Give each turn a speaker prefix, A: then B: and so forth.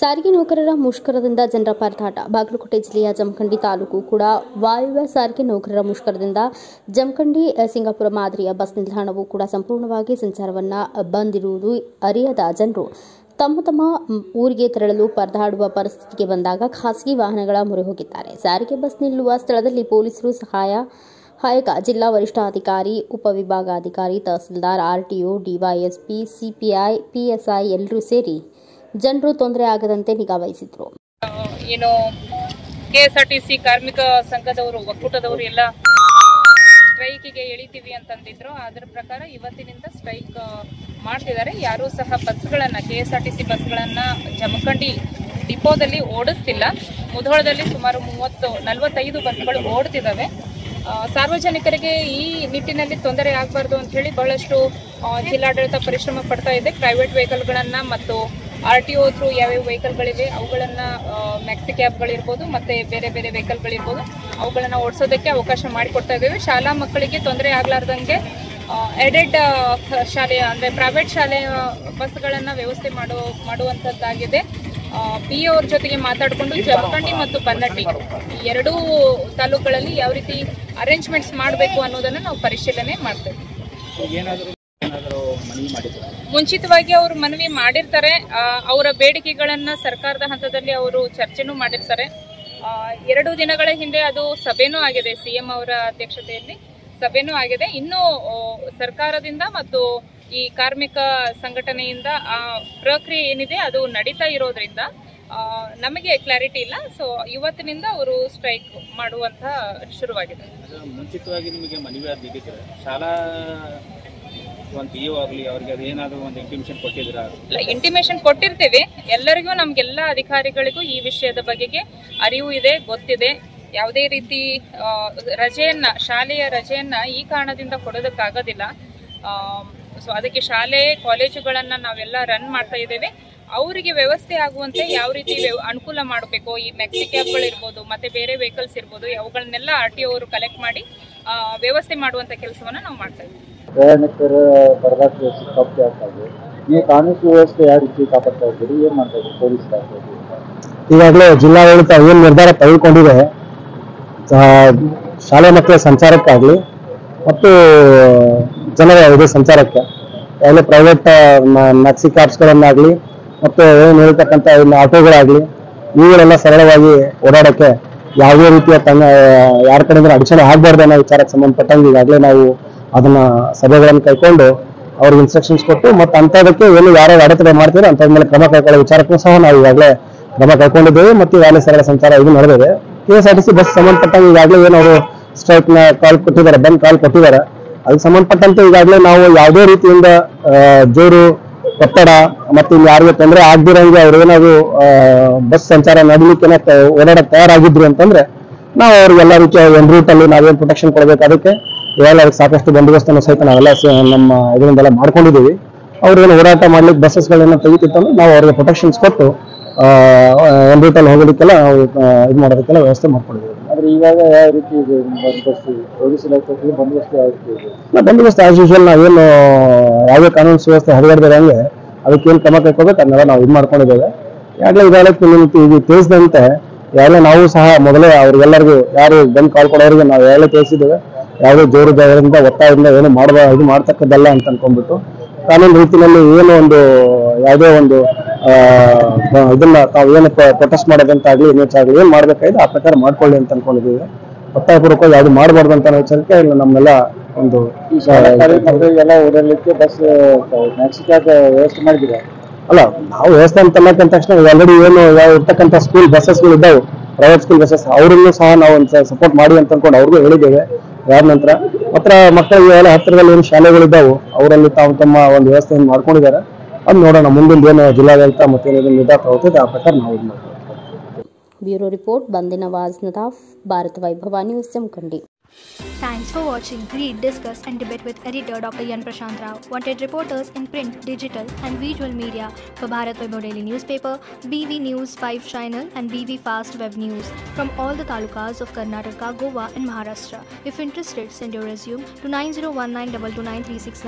A: ಸಾರಿಗೆ ನೌಕರರ ಮುಷ್ಕರದಿಂದ ಜನರ ಪರದಾಟ. ಬಾಗಲಕೋಟೆ ಜಿಲ್ಲೆಯ ಜಮಖಂಡಿ ತಾಲೂಕು ಕೂಡ ವಾಯುವ್ಯ ಸಾರಿಗೆ ನೌಕರರ ಮುಷ್ಕರದಿಂದ ಜಮಖಂಡಿ ಸಿಂಗಾಪುರ ಮಾದರಿಯ ಬಸ್ ನಿಲ್ದಾಣವು ಕೂಡ ಸಂಪೂರ್ಣವಾಗಿ ಸಂಚಾರವನ್ನು ಬಂದಿರುವುದು ಅರಿಯದ ಜನರು ತಮ್ಮ ಊರಿಗೆ ತೆರಳಲು ಪರದಾಡುವ ಪರಿಸ್ಥಿತಿಗೆ ಬಂದಾಗ ಖಾಸಗಿ ವಾಹನಗಳ ಮೊರೆ ಹೋಗಿದ್ದಾರೆ. ಸಾರಿಗೆ ಬಸ್ ನಿಲ್ಲುವ ಸ್ಥಳದಲ್ಲಿ ಪೊಲೀಸರು ಸಹಾಯಕ ಜಿಲ್ಲಾ ವರಿಷ್ಠಾಧಿಕಾರಿ, ಉಪವಿಭಾಗಾಧಿಕಾರಿ, tahsildar, RTO, DYSP, CPI, PSI ಎಲ್ಲರೂ ಸೇರಿ ಜನರು ತೊಂದರೆ ಆಗದಂತೆ ನಿಗಾ ವಹಿಸಿದ್ರು.
B: ಕೆಎಸ್ಆರ್ಟಿಸಿ ಕಾರ್ಮಿಕ ಸಂಘದವರು ಒಕ್ಕೂಟದವರು ಎಲ್ಲ ಸ್ಟ್ರೈಕಿಗೆ ಇಳಿತೀವಿ ಅಂತಂದಿದ್ರು. ಅದರ ಪ್ರಕಾರ ಇವತ್ತಿನಿಂದ ಸ್ಟ್ರೈಕ್ ಮಾಡ್ತಿದ್ದಾರೆ. ಯಾರೂ ಸಹ ಬಸ್ಗಳನ್ನು ಕೆಎಸ್ಆರ್ಟಿಸಿ ಬಸ್ಗಳನ್ನು ಜಮಖಂಡಿ ಡಿಪೋದಲ್ಲಿ ಓಡಿಸ್ತಿಲ್ಲ. ಮುಧೋಳದಲ್ಲಿ ಸುಮಾರು 40-45 ಬಸ್ಗಳು ಓಡ್ತಿದ್ದಾವೆ. ಸಾರ್ವಜನಿಕರಿಗೆ ಈ ನಿಟ್ಟಿನಲ್ಲಿ ತೊಂದರೆ ಆಗಬಾರ್ದು ಅಂತ ಹೇಳಿ ಬಹಳಷ್ಟು ಜಿಲ್ಲಾಡಳಿತ ಪರಿಶ್ರಮ ಪಡ್ತಾ ಇದೆ. ಪ್ರೈವೇಟ್ ವೆಹಿಕಲ್ಗಳನ್ನು ಮತ್ತು ಆರ್ಟಿಒ ಥ್ರೂ ಯಾವ್ಯಾವ ವೆಹಿಕಲ್ಗಳಿವೆ ಅವುಗಳನ್ನು ಮ್ಯಾಕ್ಸಿ ಕ್ಯಾಬ್ಗಳಿರ್ಬೋದು ಮತ್ತು ಬೇರೆ ಬೇರೆ ವೆಹಿಕಲ್ಗಳಿರ್ಬೋದು ಅವುಗಳನ್ನು ಓಡಿಸೋದಕ್ಕೆ ಅವಕಾಶ ಮಾಡಿಕೊಡ್ತಾ ಇದ್ದೇವೆ. ಶಾಲಾ ಮಕ್ಕಳಿಗೆ ತೊಂದರೆ ಆಗಲಾರ್ದಂಗೆ ಎಡೆಡ್ ಶಾಲೆಯ ಅಂದರೆ ಪ್ರೈವೇಟ್ ಶಾಲೆಯ ಬಸ್ಗಳನ್ನು ವ್ಯವಸ್ಥೆ ಮಾಡುವಂಥದ್ದಾಗಿದೆ. PO ಅವ್ರ ಜೊತೆಗೆ ಮಾತಾಡಿಕೊಂಡು ಜಮಖಂಡಿ ಮತ್ತು ಬನ್ನಟ್ಟಿ ಎರಡೂ ತಾಲೂಕುಗಳಲ್ಲಿ ಯಾವ ರೀತಿ ಅರೇಂಜ್ಮೆಂಟ್ಸ್ ಮಾಡಬೇಕು ಅನ್ನೋದನ್ನು ನಾವು ಪರಿಶೀಲನೆ ಮಾಡ್ತೇವೆ. ಮುಂಚಿತವಾಗಿ ಅವರು ಮನವಿ ಮಾಡಿರ್ತಾರೆ. ಅವರ ಬೇಡಿಕೆಗಳನ್ನು ಸರ್ಕಾರದ ಹಂತದಲ್ಲಿ ಅವರು ಚರ್ಚೆನೂ ಮಾಡಿರ್ತಾರೆ. 2 ದಿನಗಳ ಹಿಂದೆ ಅದು ಸಭೆನೂ ಆಗಿದೆ. CM ಅವರ ಅಧ್ಯಕ್ಷತೆಯಲ್ಲಿ ಸಭೆನೂ ಆಗಿದೆ. ಇನ್ನು ಸರ್ಕಾರದಿಂದ ಮತ್ತು ಈ ಕಾರ್ಮಿಕ ಸಂಘಟನೆಯಿಂದ ಆ ಪ್ರಕ್ರಿಯೆ ಏನಿದೆ ಅದು ನಡೀತಾ ಇರೋದ್ರಿಂದ ನಮಗೆ ಕ್ಲಾರಿಟಿ ಇಲ್ಲ. ಸೊ ಇವತ್ತಿನಿಂದ ಅವರು ಸ್ಟ್ರೈಕ್ ಮಾಡುವಂತ ಶುರುವಾಗಿದೆ.
C: ಮುಂಚಿತವಾಗಿ ನಿಮಗೆ ಮನವಿ ಆಗಿದ್ದರೆ ಶಾಲಾ PO ಆಗಲಿ ಅವ್ರಿಗೆ ಅದೇನಾದರೂ ಒಂದು ಇಂಟಿಮೇಷನ್ ಕೊಟ್ಟಿದ್ದೀರಾ?
B: ಇಂಟಿಮೇಷನ್ ಕೊಟ್ಟಿರ್ತೇವೆ. ಎಲ್ಲರಿಗೂ ನಮ್ಗೆಲ್ಲ ಅಧಿಕಾರಿಗಳಿಗೂ ಈ ವಿಷಯದ ಬಗೆಗೆ ಅರಿವು ಇದೆ, ಗೊತ್ತಿದೆ. ಯಾವುದೇ ರೀತಿ ಶಾಲೆಯ ರಜೆಯನ್ನ ಈ ಕಾರಣದಿಂದ ಕೊಡೋದಕ್ಕಾಗೋದಿಲ್ಲ. ಸೊ ಅದಕ್ಕೆ ಶಾಲೆ ಕಾಲೇಜುಗಳನ್ನು ನಾವೆಲ್ಲ ರನ್ ಮಾಡ್ತಾ ಇದ್ದೇವೆ. ಅವರಿಗೆ ವ್ಯವಸ್ಥೆ ಆಗುವಂತೆ ಯಾವ ರೀತಿ ಅನುಕೂಲ ಮಾಡಬೇಕು, ಈ ಮ್ಯಾಕ್ಸಿ ಕ್ಯಾಬ್ಗಳಿರ್ಬೋದು ಮತ್ತು ಬೇರೆ ವೆಹಿಕಲ್ಸ್ ಇರ್ಬೋದು ಅವುಗಳನ್ನೆಲ್ಲ RTO ಅವರು ಕಲೆಕ್ಟ್ ಮಾಡಿ ವ್ಯವಸ್ಥೆ ಮಾಡುವಂಥ ಕೆಲಸವನ್ನು ನಾವು ಮಾಡ್ತಾ ಇದ್ದೀವಿ.
D: ಪ್ರಯಾಣಿಕರ ಪರದಾಟ ವ್ಯವಸ್ಥೆ ಆಗ್ತಾ ಇದೆ. ನೀವು ಕಾನೂನು ವ್ಯವಸ್ಥೆ ಯಾವ ರೀತಿ ಕಾಪಾಡ್ತಾ ಇದ್ದೀರಿ? ಏನು ಮಾಡ್ತಾ ಇದ್ದೀರಿ ಪೊಲೀಸ್
E: ಈಗಾಗಲೇ ಜಿಲ್ಲಾಡಳಿತ ಏನು ನಿರ್ಧಾರ ತೆಗೆದುಕೊಂಡಿದೆ ಶಾಲೆ ಮಕ್ಕಳ ಸಂಚಾರಕ್ಕಾಗಲಿ ಮತ್ತು ಜನರ ಸಂಚಾರಕ್ಕೆ ಯಾವುದೇ ಪ್ರೈವೇಟ್ ಮ್ಯಾಕ್ಸಿ ಕ್ಯಾಬ್ಸ್ಗಳನ್ನಾಗಲಿ ಮತ್ತು ಏನು ಹೇಳ್ತಕ್ಕಂಥ ಆಟೋಗಳಾಗಲಿ ಇವುಗಳೆಲ್ಲ ಸರಳವಾಗಿ ಓಡಾಡೋಕ್ಕೆ ಯಾವುದೇ ರೀತಿಯ ಯಾರ ಕಡೆಯಿಂದ ಅಡಚಣೆ ಆಗಬಾರ್ದು ಅನ್ನೋ ವಿಚಾರಕ್ಕೆ ಸಂಬಂಧಪಟ್ಟಂಗೆ ಈಗಾಗಲೇ ನಾವು ಅದನ್ನ ಸಭೆಗಳನ್ನು ಕೈಕೊಂಡು ಅವ್ರಿಗೆ ಇನ್ಸ್ಟ್ರಕ್ಷನ್ಸ್ ಕೊಟ್ಟು ಮತ್ತು ಅಂಥದಕ್ಕೆ ಏನು ಯಾರು ಅಡೆತಡೆ ಮಾಡ್ತೀರೋ ಅಂಥದ್ರ ಮೇಲೆ ಕ್ರಮ ಕೈಗೊಳ್ಳೋ ವಿಚಾರಕ್ಕೂ ಸಹ ನಾವು ಈಗಾಗಲೇ ಕ್ರಮ ಕೈಗೊಂಡಿದ್ದೇವೆ ಮತ್ತು ಈಗಾಗಲೇ ಸರಳ ಸಂಚಾರ ಇದು ನಡೆದಿದೆ. KSRTC ಬಸ್ ಸಂಬಂಧಪಟ್ಟಂಗೆ ಈಗಾಗಲೇ ಏನು ಅವರು ಸ್ಟ್ರೈಕ್ನ ಕಾಲ್ ಕೊಟ್ಟಿದ್ದಾರೆ, ಬಂದ್ ಕಾಲ್ ಕೊಟ್ಟಿದ್ದಾರೆ. ಅದಕ್ಕೆ ಸಂಬಂಧಪಟ್ಟಂತೆ ಈಗಾಗಲೇ ನಾವು ಯಾವುದೇ ರೀತಿಯಿಂದ ಜೋರು ಒತ್ತಡ ಮತ್ತು ಯಾರಿಗೆ ತೊಂದರೆ ಆಗದಿರಂಗೆ ಅವ್ರು ಏನಾದ್ರು ಬಸ್ ಸಂಚಾರ ನಡೀಲಿಕ್ಕೆ ಓಡಾಡಕ್ಕೆ ತಯಾರಾಗಿದ್ರು ಅಂತಂದ್ರೆ ನಾವು ಅವ್ರಿಗೆಲ್ಲ ರೀತಿಯ ಒಂದು ರೂಟಲ್ಲಿ ನಾವೇನು ಪ್ರೊಟೆಕ್ಷನ್ ಕೊಡಬೇಕು ಅದಕ್ಕೆ ಅದಕ್ಕೆ ಸಾಕಷ್ಟು ಬಂದೋಬಸ್ತನ್ನು ಸಹಿತ ನಾವೆಲ್ಲ ನಮ್ಮ ಇದರಿಂದೆಲ್ಲ ಮಾಡ್ಕೊಂಡಿದ್ದೀವಿ. ಅವ್ರೇನು ಹೋರಾಟ ಮಾಡ್ಲಿಕ್ಕೆ ಬಸ್ಸಸ್ಗಳನ್ನ ತೆಗಿತಿತ್ತಂದ್ರೆ ನಾವು ಅವ್ರಿಗೆ ಪ್ರೊಟೆಕ್ಷನ್ಸ್ ಕೊಟ್ಟು ಒಂದು ರೂಟಲ್ಲಿ ಹೋಗೋದಕ್ಕೆಲ್ಲ ನಾವು ಇದು ಮಾಡೋದಕ್ಕೆಲ್ಲ ವ್ಯವಸ್ಥೆ ಮಾಡ್ಕೊಂಡಿದ್ದೀವಿ.
D: ಆದರೆ ಇವಾಗ ಯಾವ ರೀತಿ ಇದೆ
E: ಬಂದೋಬಸ್ತ್ ಆಸ್ ಯೂಶುವಲ್ ನಾವೇನು ಯಾವುದೇ ಕಾನೂನು ಸುವ್ಯವಸ್ಥೆ ಹರಿದಾಡ್ದಿರಂಗೆ ಅದಕ್ಕೇನು ಕ್ರಮ ಕೈಗೊಳ್ಬೇಕು ಅದನ್ನೆಲ್ಲ ನಾವು ಇದು ಮಾಡ್ಕೊಂಡಿದ್ದೇವೆ. ಈಗಾಗಲೇ ತಿಳಿಸಿದಂತೆ ಯಾವೆಲ್ಲ ನಾವು ಸಹ ಮೊದಲೇ ಅವ್ರಿಗೆಲ್ಲರಿಗೂ ಯಾರು ಬಂದು ಕಾಲ್ ಕೊಡೋರಿಗೆ ನಾವು ಯಾವೆಲ್ಲ ತಿಳಿಸಿದ್ದೇವೆ. ಯಾವುದೇ ಜೋರು ಜಾಗದಿಂದ ಒತ್ತಾಯದಿಂದ ಏನು ಇದು ಮಾಡ್ತಕ್ಕದ್ದಲ್ಲ ಅಂತ ಅನ್ಕೊಂಡ್ಬಿಟ್ಟು ಕಾನೂನು ರೀತಿಯಲ್ಲಿ ಏನು ಒಂದು ಯಾವುದೇ ಒಂದು ಇದನ್ನ ತಾವು ಏನು ಪ್ರೊಟೆಸ್ಟ್ ಮಾಡೋದಂತಾಗಲಿ ಇನ್ನೊಚ್ಚಾಗಲಿ ಏನು ಮಾಡ್ಬೇಕಾಗಿದೆ ಆ ಪ್ರಕಾರ ಮಾಡ್ಕೊಳ್ಳಿ ಅಂತ ಅನ್ಕೊಂಡಿದ್ದೀವಿ. ಒತ್ತಾಯಪೂರ್ವಕವಾಗಿ ಯಾವುದು ಮಾಡಬಾರ್ದು ಅಂತ ವಿಚಾರಕ್ಕೆ ಇಲ್ಲ ನಮ್ಮೆಲ್ಲ ಒಂದು
D: ಎಲ್ಲ ಓಡಾಡಲಿಕ್ಕೆ ಬಸ್ ಮ್ಯಾಕ್ಸಿ ಕ್ಯಾಬ್ ವ್ಯವಸ್ಥೆ ಮಾಡಿದ್ದೀರಾ?
E: ಅಲ್ಲ, ನಾವು ವ್ಯವಸ್ಥೆ ಅಂತ ಅನ್ನೋಕ್ಕಿಂತ ತಕ್ಷಣ ಆಲ್ರೆಡಿ ಏನು ಇರ್ತಕ್ಕಂಥ ಸ್ಕೂಲ್ ಬಸ್ಸಸ್ಗಳು ಇದ್ದಾವೆ, ಪ್ರೈವೇಟ್ ಸ್ಕೂಲ್ ಬಸ್ಸಸ್, ಅವರನ್ನು ಸಹ ನಾವು ಒಂದು ಸಪೋರ್ಟ್ ಮಾಡಿ ಅಂತ ಅನ್ಕೊಂಡು ಅವ್ರಿಗೂ ಹೇಳಿದ್ದೇವೆ. ಯಾರ ನಂತರ ಮಕ್ಕಳಿಗೆ ಎಲ್ಲ ಹತ್ತಿರದಲ್ಲಿ ಏನು ಶಾಲೆಗಳಿದ್ದಾವೆ ಅವರಲ್ಲಿ ತಾವು ತಮ್ಮ ಒಂದು ವ್ಯವಸ್ಥೆಯನ್ನು ಮಾಡ್ಕೊಂಡಿದ್ದಾರೆ. ಅದು ನೋಡೋಣ ಮುಂದಿನ ಏನು ಜಿಲ್ಲಾಡಳಿತ ಮತ್ತೇನು ನಿರ್ಧಾರ ತಗೋತದೆ ಆ ಪ್ರಕಾರ ನಾವು ಇದು ಮಾಡ್ತೀವಿ.
A: ಬ್ಯೂರೋ ರಿಪೋರ್ಟ್ ಬಂದಿನವಾಜ್ ನದಾಫ್, ಭಾರತ ವೈಭವ news, Jamkhandi.
F: Thanks for watching. Read, discuss and debate with editor Dr. Yan Prashant Rao. Wanted reporters in print, digital and visual media for Bharat Vaibhav Daily Newspaper, BV News 5 Channel and BV Fast Web News from all the talukas of Karnataka, Goa and Maharashtra. If interested, send your resume to 9019229369.